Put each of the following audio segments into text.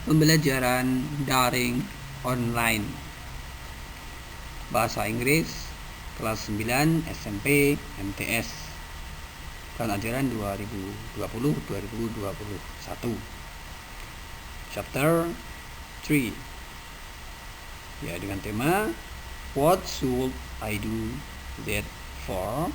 Pembelajaran daring online Bahasa Inggris kelas 9 SMP MTS tahun ajaran 2020-2021. Chapter 3 ya, dengan tema What should I do that for?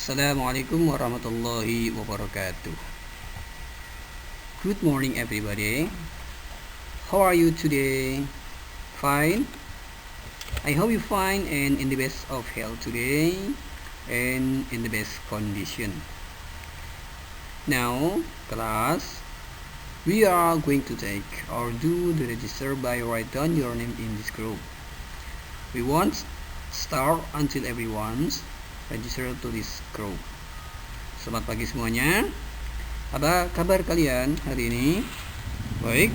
Assalamualaikum warahmatullahi wabarakatuh. Good morning everybody. How are you today? Fine? I hope you fine and in the best of health today and in the best condition. Now, class, we are going to take or do the register by write down your name in this group. We won't start until everyone's register to this group. Selamat pagi semuanya. Apa kabar kalian hari ini? Baik.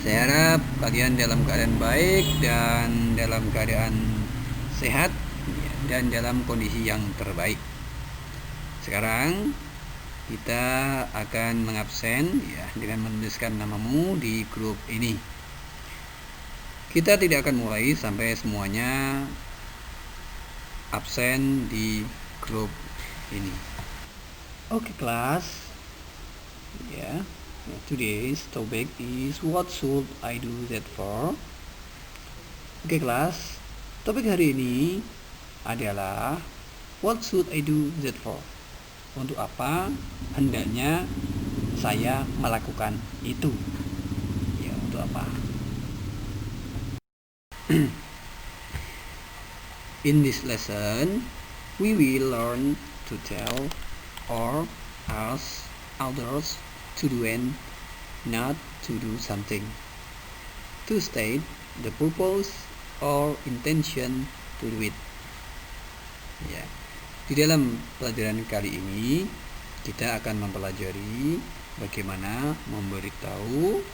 Saya harap kalian dalam keadaan baik dan dalam keadaan sehat dan dalam kondisi yang terbaik. Sekarang kita akan mengabsen ya dengan menuliskan namamu di grup ini. Kita tidak akan mulai sampai semuanya absen di grup ini. Oke, kelas. Ya, today's topic is what should I do that for? Oke, kelas. Topik hari ini adalah what should I do that for? Untuk apa hendaknya saya melakukan itu? Ya, untuk apa? In this lesson, we will learn to tell or ask others to do and not to do something, to state the purpose or intention to do it. Ya, di dalam pelajaran kali ini kita akan mempelajari bagaimana memberitahu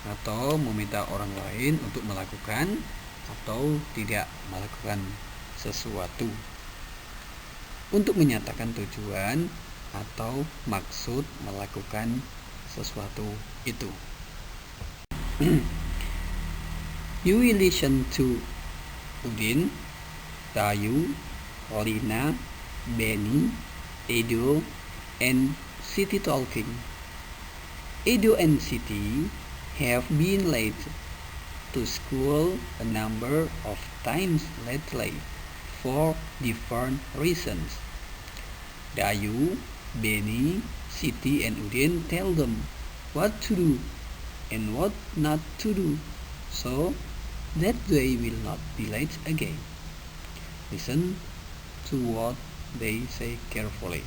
atau meminta orang lain untuk melakukan atau tidak melakukan sesuatu, untuk menyatakan tujuan atau maksud melakukan sesuatu itu. You will listen to Udin, Dayu, Lina, Benny, Edo, and Siti talking. Edo and Siti have been late to school a number of times lately for different reasons. Dayu, Benny, Siti, and Udin tell them what to do and what not to do so that they will not be late again. Listen to what they say carefully.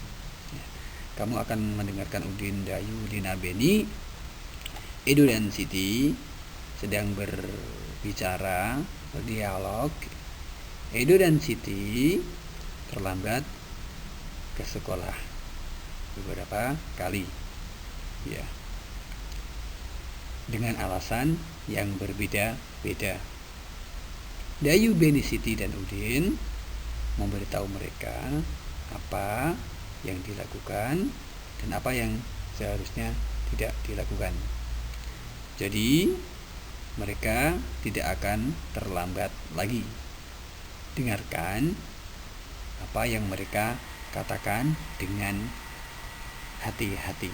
Kamu akan mendengarkan Udin, Dayu, Lina, Benny, Edo, dan Siti sedang berbicara, berdialog. Edo dan Siti terlambat ke sekolah beberapa kali, ya, dengan alasan yang berbeda-beda. Dayu, Benny, Siti, dan Udin memberitahu mereka apa yang dilakukan dan apa yang seharusnya tidak dilakukan. Jadi mereka tidak akan terlambat lagi. Dengarkan apa yang mereka katakan dengan hati-hati.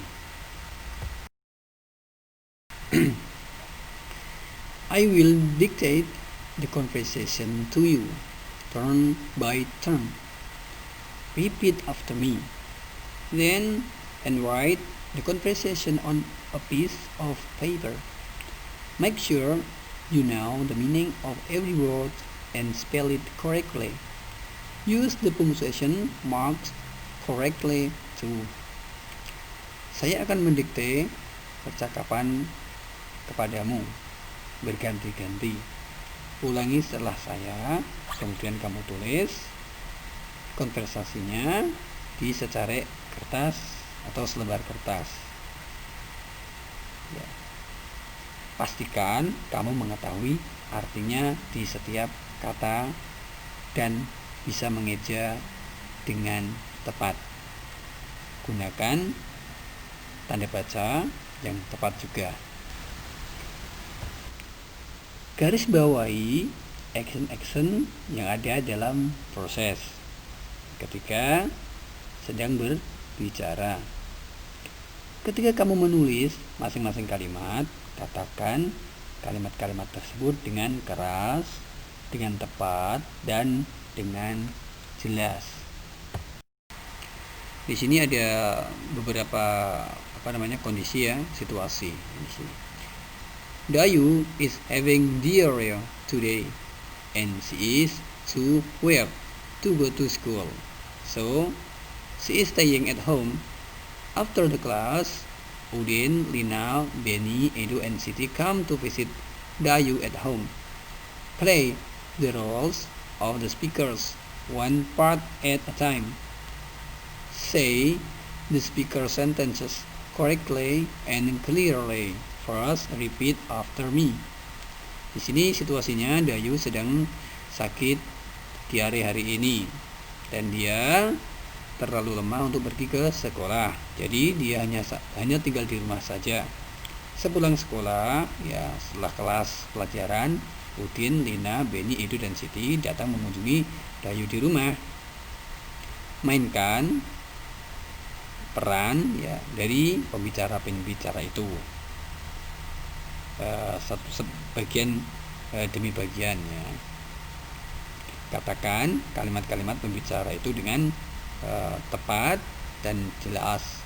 I will dictate the conversation to you, turn by turn. Repeat after me. then and write the conversation on a piece of paper. Make sure you know the meaning of every word and spell it correctly. Use the punctuation marks correctly too. Saya akan mendikte percakapan kepadamu berganti-ganti. Ulangi setelah saya, kemudian kamu tulis konversasinya di secari kertas atau selembar kertas. Ya. Pastikan kamu mengetahui artinya di setiap kata dan bisa mengeja dengan tepat. Gunakan tanda baca yang tepat juga. Garis bawahi action-action yang ada dalam proses ketika sedang berbicara. Ketika kamu menulis masing-masing kalimat, katakan kalimat-kalimat tersebut dengan keras, dengan tepat, dan dengan jelas. Di sini ada beberapa kondisi ya, situasi di sini. Dayu is having diarrhea today and she is too weak to go to school. So, she is staying at home. After the class, Udin, Lina, Benny, Edu, and Siti come to visit Dayu at home. Play the roles of the speakers, one part at a time. Say the speaker sentences correctly and clearly. First, repeat after me. Di sini situasinya Dayu sedang sakit diare hari ini dan dia terlalu lemah untuk pergi ke sekolah. Jadi dia hanya tinggal di rumah saja. Sepulang sekolah, ya setelah kelas pelajaran, Udin, Lina, Benny, Edu, dan Siti datang mengunjungi Dayu di rumah. Mainkan peran ya dari pembicara itu. Satu bagian demi bagian ya. Katakan kalimat-kalimat pembicara itu dengan tepat dan jelas.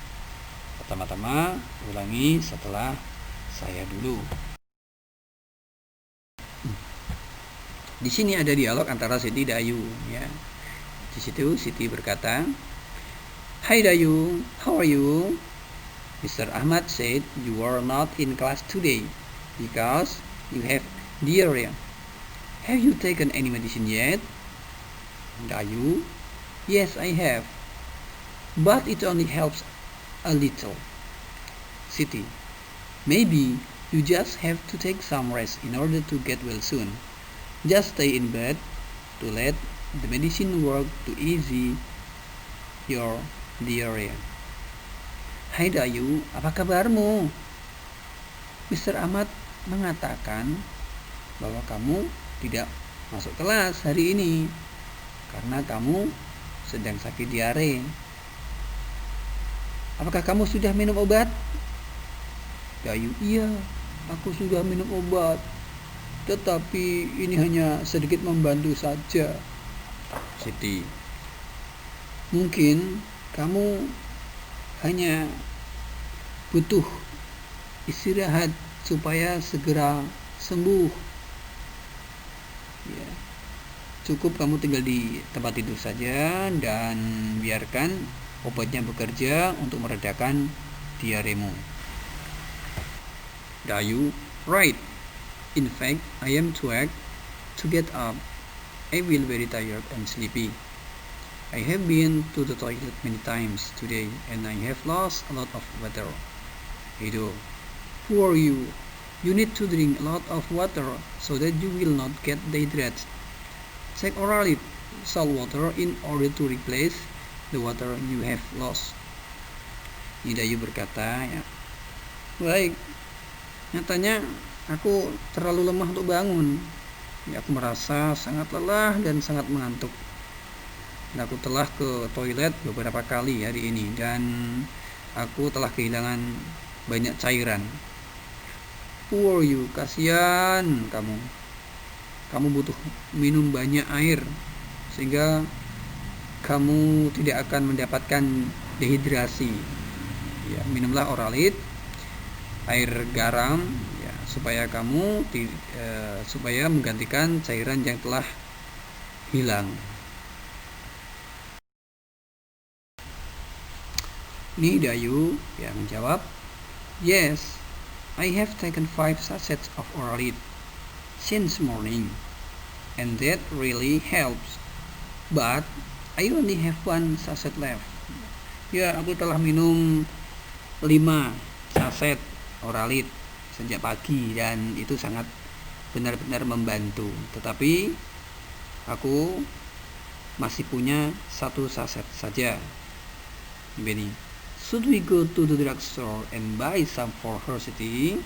Pertama-tama ulangi setelah saya dulu. Di sini ada dialog antara Siti dan Dayu ya. Di situ Siti berkata, "Hi Dayu, how are you? Mr. Ahmad said you are not in class today because you have diarrhea. Have you taken any medicine yet?" Dayu, "Yes, I have. But it only helps a little." Siti, "Maybe you just have to take some rest in order to get well soon. Just stay in bed to let the medicine work to ease your diarrhea." "Hai Dayu, apa kabarmu? Mr. Ahmad mengatakan bahwa kamu tidak masuk kelas hari ini karena kamu sedang sakit diare. Apakah kamu sudah minum obat?" Dayu, "Iya, aku sudah minum obat. Tetapi ini hanya sedikit membantu saja." Siti, "Mungkin kamu hanya butuh istirahat supaya segera sembuh. Ya, cukup kamu tinggal di tempat tidur saja dan biarkan obatnya bekerja untuk meredakan diaremu." Dayu, "Right. In fact, I am too weak to get up. I feel very tired and sleepy. I have been to the toilet many times today and I have lost a lot of water." Edu, "Who are you? You need to drink a lot of water so that you will not get dehydrated. Take orally salt water in order to replace the water you have lost." Dayu berkata, ya, "Baik, nyatanya aku terlalu lemah untuk bangun. Ya, aku merasa sangat lelah dan sangat mengantuk. Dan aku telah ke toilet beberapa kali hari ini dan aku telah kehilangan banyak cairan." "Who are you? Kasihan kamu. Kamu butuh minum banyak air sehingga kamu tidak akan mendapatkan dehidrasi. Ya, minumlah Oralit, air garam, ya, supaya supaya menggantikan cairan yang telah hilang. Ini Dayu yang menjawab, "Yes, I have taken 5 sachets of Oralit since morning, and that really helps. But I only have 1 sachet left." Ya, aku telah minum 5 saset Oralit sejak pagi dan itu sangat benar-benar membantu. Tetapi aku masih punya 1 saset saja. Benny, should we go to the drugstore and buy some for her, Siti?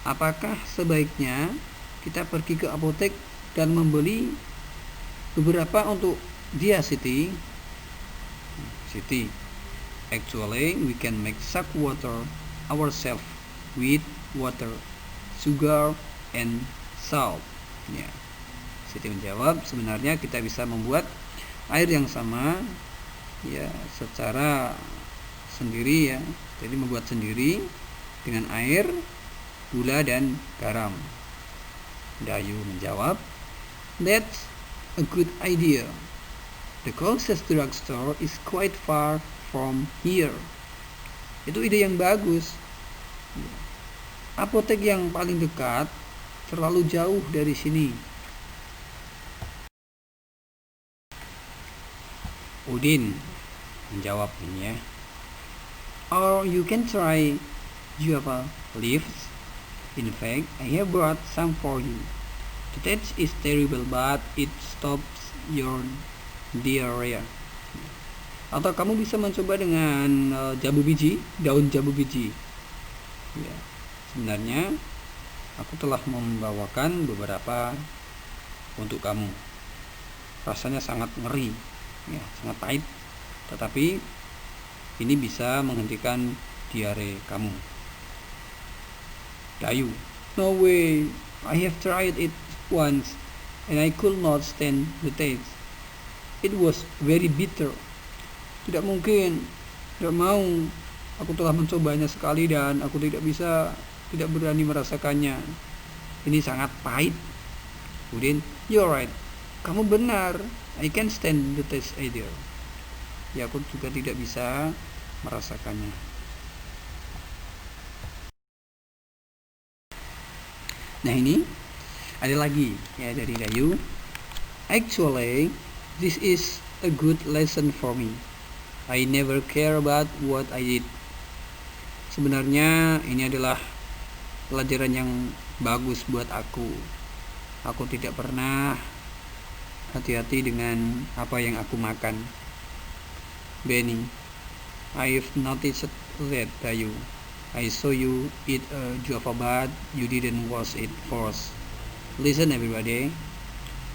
Apakah sebaiknya kita pergi ke apotek dan membeli beberapa untuk dia, Siti? Siti, actually we can make suck water ourselves with water, sugar, and salt. Ya. Siti menjawab, sebenarnya kita bisa membuat air yang sama ya secara sendiri ya. Jadi membuat sendiri dengan air, gula, dan garam. Dayu menjawab, "That's a good idea. The closest drugstore is quite far from here." Itu ide yang bagus. Apotek yang paling dekat terlalu jauh dari sini. Udin menjawab ini ya. "Or you can try guava leaves. In fact, I have brought some for you. The taste is terrible, but it stops your diarrhea." Atau kamu bisa mencoba dengan daun jambu biji. Ya, sebenarnya aku telah membawakan beberapa untuk kamu. Rasanya sangat ngeri, ya, sangat pahit. Tetapi ini bisa menghentikan diare kamu. Dayu, "No way, I have tried it once and I could not stand the taste. It was very bitter." Tidak mungkin, tidak mau. Aku telah mencobanya sekali dan aku tidak berani merasakannya. Ini sangat pahit. Udin, "You're right. Kamu benar. I can't stand the taste either." Ya, aku juga tidak bisa merasakannya. Nah, ini ada lagi ya dari Dayu. "Actually, this is a good lesson for me. I never care about what I did." Sebenarnya ini adalah pelajaran yang bagus buat aku. Aku tidak pernah hati-hati dengan apa yang aku makan. Benny, I've noticed that, Dayu. I saw you eat a guava, but you didn't wash it first. Listen, everybody.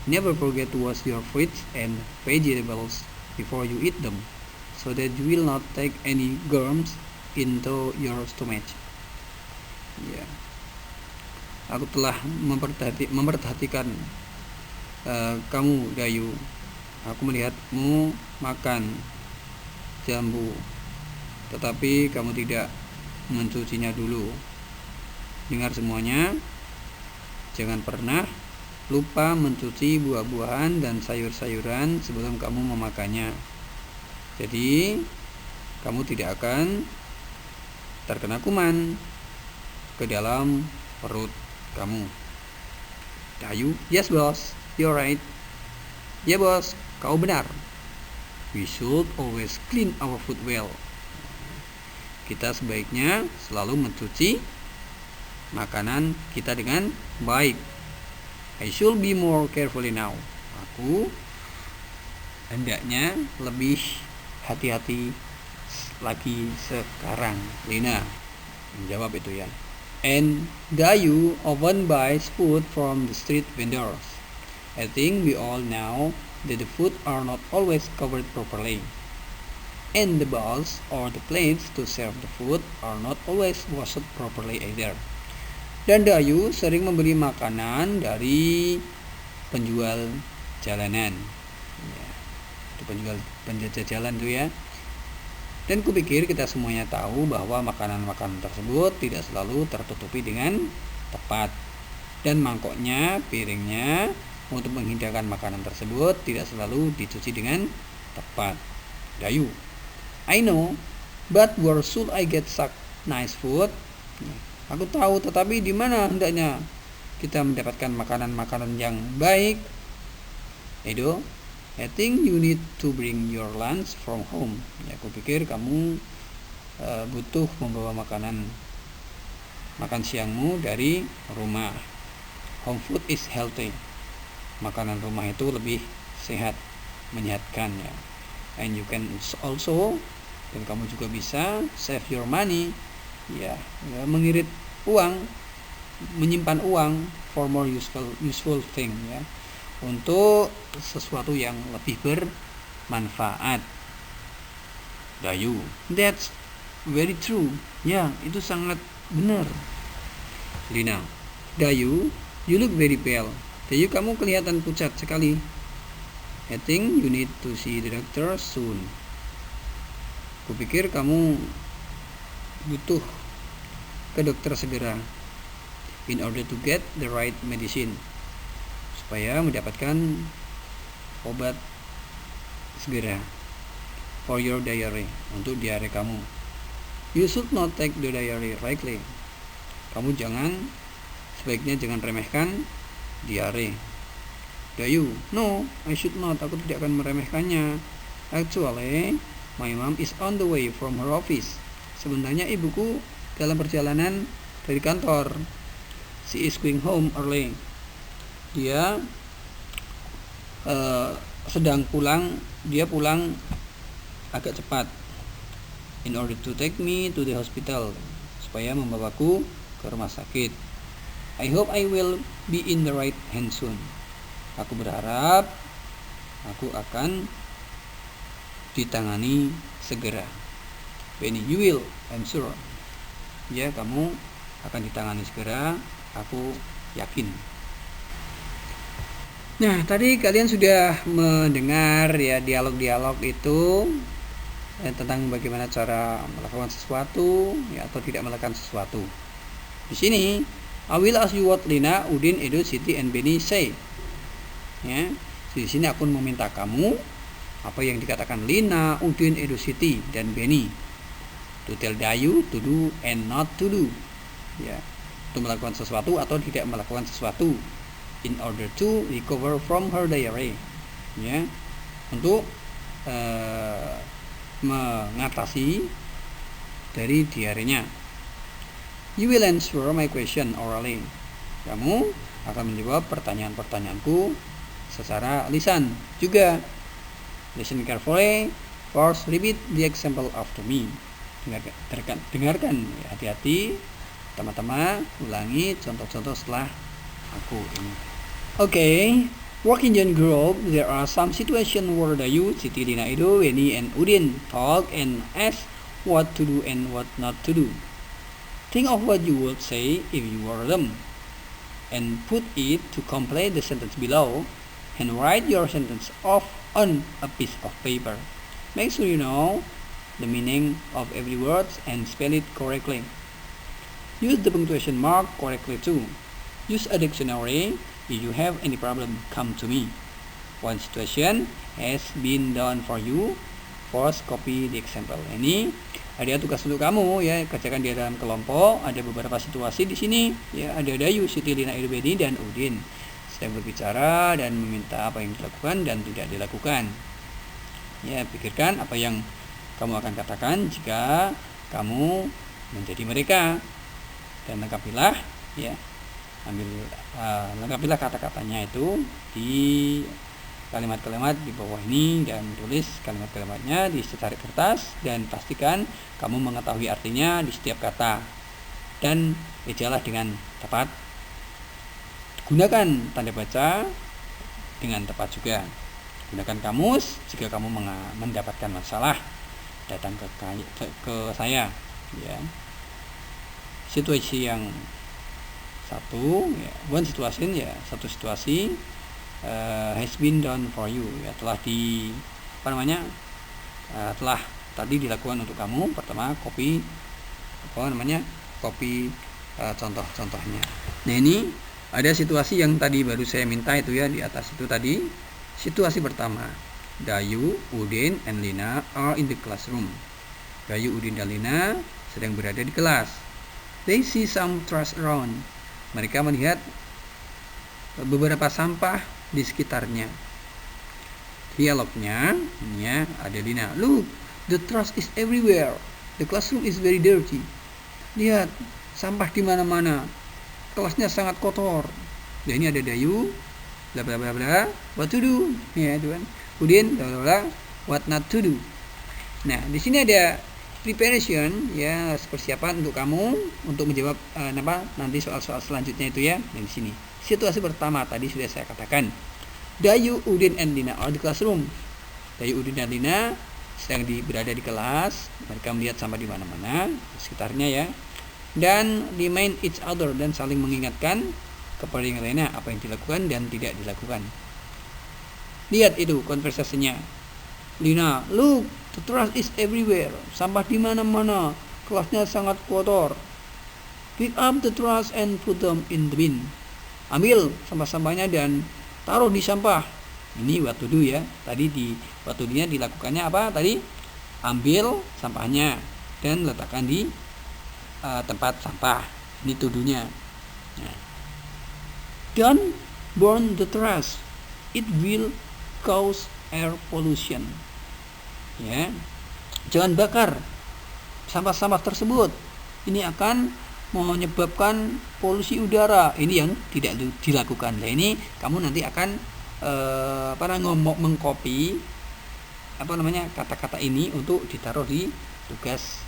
Never forget to wash your fruits and vegetables before you eat them, so that you will not take any germs into your stomach. Ya, aku telah memperhatikan kamu, Dayu. Aku melihatmu makan jambu, tetapi kamu tidak mencucinya dulu. Dengar semuanya, jangan pernah lupa mencuci buah-buahan dan sayur-sayuran sebelum kamu memakannya. Jadi kamu tidak akan terkena kuman ke dalam perut kamu. Dayu, "Yes boss, you're right." "Ya bos, kau benar. We should always clean our food well." Kita sebaiknya selalu mencuci makanan kita dengan baik. "I should be more carefully now." Aku hendaknya lebih hati-hati lagi sekarang. Lina menjawab itu ya. "And Dayu often buys food from the street vendors. I think we all know that the food are not always covered properly. And the bowls or the plates to serve the food are not always washed properly either." Dan Dayu sering membeli makanan dari penjual jalanan. Ya, itu penjual jalan tuh ya. Dan kupikir kita semuanya tahu bahwa makanan-makanan tersebut tidak selalu tertutupi dengan tepat. Dan mangkoknya, piringnya, untuk menghindarkan makanan tersebut tidak selalu dicuci dengan tepat. Dayu, I know, but where should I get such nice food? Aku tahu, tetapi di mana hendaknya kita mendapatkan makanan-makanan yang baik? Edo, I think you need to bring your lunch from home. Ya, aku pikir kamu butuh membawa makan siangmu dari rumah. Home food is healthy. Makanan rumah itu lebih sehat, menyehatkan ya. And you can also, dan kamu juga bisa save your money, ya mengirit uang, menyimpan uang for more useful thing ya, untuk sesuatu yang lebih bermanfaat. Dayu, that's very true. Ya, itu sangat benar. Lina, Dayu, you look very pale. Dayu, kamu kelihatan pucat sekali. I think you need to see the doctor soon. Kupikir kamu butuh ke dokter segera. In order to get the right medicine. Supaya mendapatkan obat segera. For your diarrhea. Untuk diare kamu. You should not take the diarrhea lightly. Kamu sebaiknya jangan remehkan diare. Dayu, no, I should not. Aku tidak akan meremehkannya. Actually, my mom is on the way from her office. Sebenarnya ibuku dalam perjalanan dari kantor. She is going home early. Dia sedang pulang. Dia pulang agak cepat. In order to take me to the hospital. Supaya membawaku ke rumah sakit. I hope I will be in the right hand soon. Aku berharap aku akan ditangani segera. Benny, you will, I'm sure. Ya, kamu akan ditangani segera, aku yakin. Nah, tadi kalian sudah mendengar ya dialog-dialog itu tentang bagaimana cara melakukan sesuatu ya, atau tidak melakukan sesuatu. Di sini, I will ask you what Lina, Udin, Edo, Siti, and Benny say. Ya, di sini aku meminta kamu apa yang dikatakan Lina, Udin, Edo, Siti, dan Benny. To tell Dayu to do and not to do. Ya, untuk melakukan sesuatu atau tidak melakukan sesuatu. In order to recover from her diarrhea. Ya, untuk mengatasi dari diarenya. You will answer my question orally. Kamu akan menjawab pertanyaan-pertanyaanku secara lisan juga. Listen carefully. First, repeat the example after me. Dengarkan. Hati-hati. Pertama-tama ulangi contoh-contoh setelah aku ini. Okay. Working in group, there are some situations where Dayu, Siti, Lina, Edo, Benny, and Udin talk and ask what to do and what not to do. Think of what you would say if you were them, and put it to complete the sentence below, and write your sentence off on a piece of paper. Make sure you know the meaning of every word and spell it correctly. Use the punctuation mark correctly too. Use a dictionary. If you have any problem, come to me. One situation has been done for you. First, copy the example. Ini ada tugas untuk kamu ya, kerjakan di dalam kelompok. Ada beberapa situasi di sini ya, ada Dayu, Siti, Lina, Edo, Benny, dan Udin sedang berbicara dan meminta apa yang dilakukan dan tidak dilakukan. Ya, pikirkan apa yang kamu akan katakan jika kamu menjadi mereka, dan lengkapilah ya. Lengkapilah kata-katanya itu di kalimat-kalimat di bawah ini, dan tulis kalimat-kalimatnya di secari kertas, dan pastikan kamu mengetahui artinya di setiap kata, dan ejalah dengan tepat. Gunakan tanda baca dengan tepat juga. Gunakan kamus jika kamu mendapatkan masalah, datang ke saya ya. Situasi yang satu ya, one situation ya, satu situasi has been done for you ya, telah tadi dilakukan untuk kamu. Pertama, copy contoh-contohnya. Nah, ini ada situasi yang tadi baru saya minta itu ya, di atas itu tadi. Situasi pertama, Dayu, Udin, and Lina are in the classroom. Dayu, Udin, dan Lina sedang berada di kelas. They see some trash around. Mereka melihat beberapa sampah di sekitarnya. Dialognya, ini ya, ada Lina. Look, the trash is everywhere. The classroom is very dirty. Lihat, sampah di mana-mana. Kelasnya sangat kotor. Dan ini ada Dayu, bla bla bla bla, what to do? Ya, itu kan. Udin, bla bla bla, what not to do. Nah, di sini ada preparation, ya, persiapan untuk kamu untuk menjawab nanti soal-soal selanjutnya itu ya. Dan di sini situasi pertama tadi sudah saya katakan, Dayu, Udin, and Lina are di classroom. Dayu, Udin, dan Lina sedang berada di kelas. Mereka melihat sampah di mana-mana sekitarnya ya, dan remind each other, dan saling mengingatkan kepada yang lainnya apa yang dilakukan dan tidak dilakukan. Lihat itu konversasinya. Lina, look, the trash is everywhere. Sampah di mana-mana. Kelasnya sangat kotor. Pick up the trash and put them in the bin. Ambil sampah-sampahnya dan taruh di sampah. Ini what to do ya. Tadi di what to do-nya dilakukannya apa tadi? Ambil sampahnya dan letakkan di tempat sampah. Ini to do-nya. Nah. Don't burn the trash. It will cause air pollution. Ya. Jangan bakar sampah-sampah tersebut. Ini akan menyebabkan polusi udara. Ini yang tidak dilakukan. Nah, ini kamu nanti akan mengcopy kata-kata ini untuk ditaruh di tugas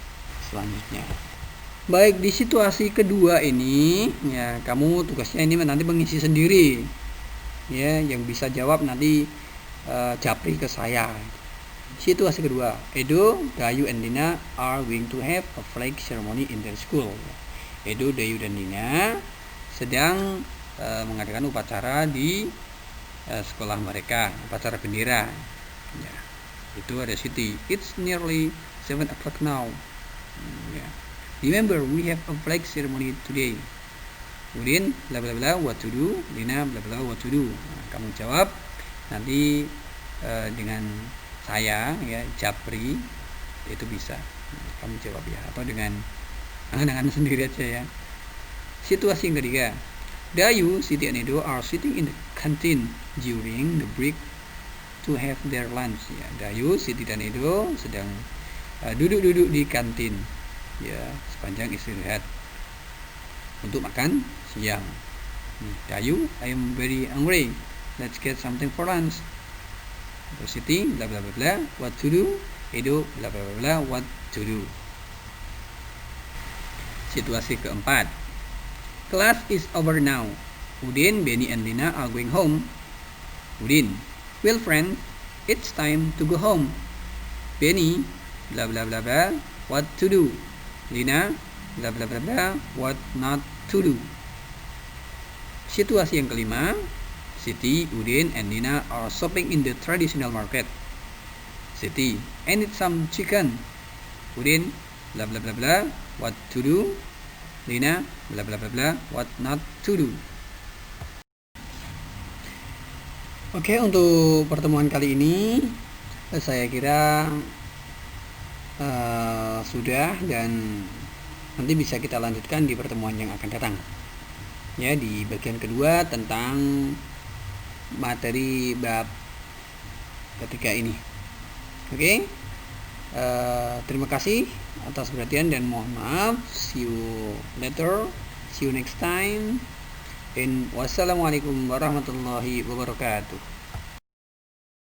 selanjutnya. Baik, di situasi kedua ini ya, kamu tugasnya ini nanti mengisi sendiri ya, yang bisa jawab nanti japri ke saya. Situasi kedua, Edo, Dayu, and Lina are going to have a flag ceremony in their school. Edo, Dayu, dan Lina sedang mengadakan upacara di sekolah mereka, upacara bendera ya. Itu ada Siti. It's nearly 7 o'clock now ya. Remember, we have a flag ceremony today. Udin, bla bla bla, what to do? Lina, bla bla, what to do? Nah, kamu jawab nanti dengan saya ya, japri itu bisa. Nah, kamu jawab ya, atau dengan angan-angan sendiri aja ya. Situasi yang ketiga, Dayu, Siti, and Edo are sitting in the canteen during the break to have their lunch ya. Dayu, Siti, dan Edo sedang duduk-duduk di kantin ya, sepanjang istirahat untuk makan siang. Dayu, I am very hungry. Let's get something for lunch. Siti, bla bla bla bla, what to do? Edo, bla bla bla bla, what to do? Situasi keempat, class is over now. Udin, Benny, and Lina are going home. Udin, well friend, it's time to go home. Benny, bla bla bla bla, what to do? Lina, bla bla bla bla, what not to do? Situasi yang kelima, Siti, Udin, and Lina are shopping in the traditional market. Siti, I need some chicken. Udin, bla bla bla bla, what to do? Lina, bla bla bla bla, what not to do? Oke, untuk pertemuan kali ini saya kira sudah, dan nanti bisa kita lanjutkan di pertemuan yang akan datang ya, di bagian kedua tentang materi bab ketiga ini. Oke, terima kasih atas perhatian dan mohon maaf. See you later, see you next time, and wassalamualaikum warahmatullahi wabarakatuh.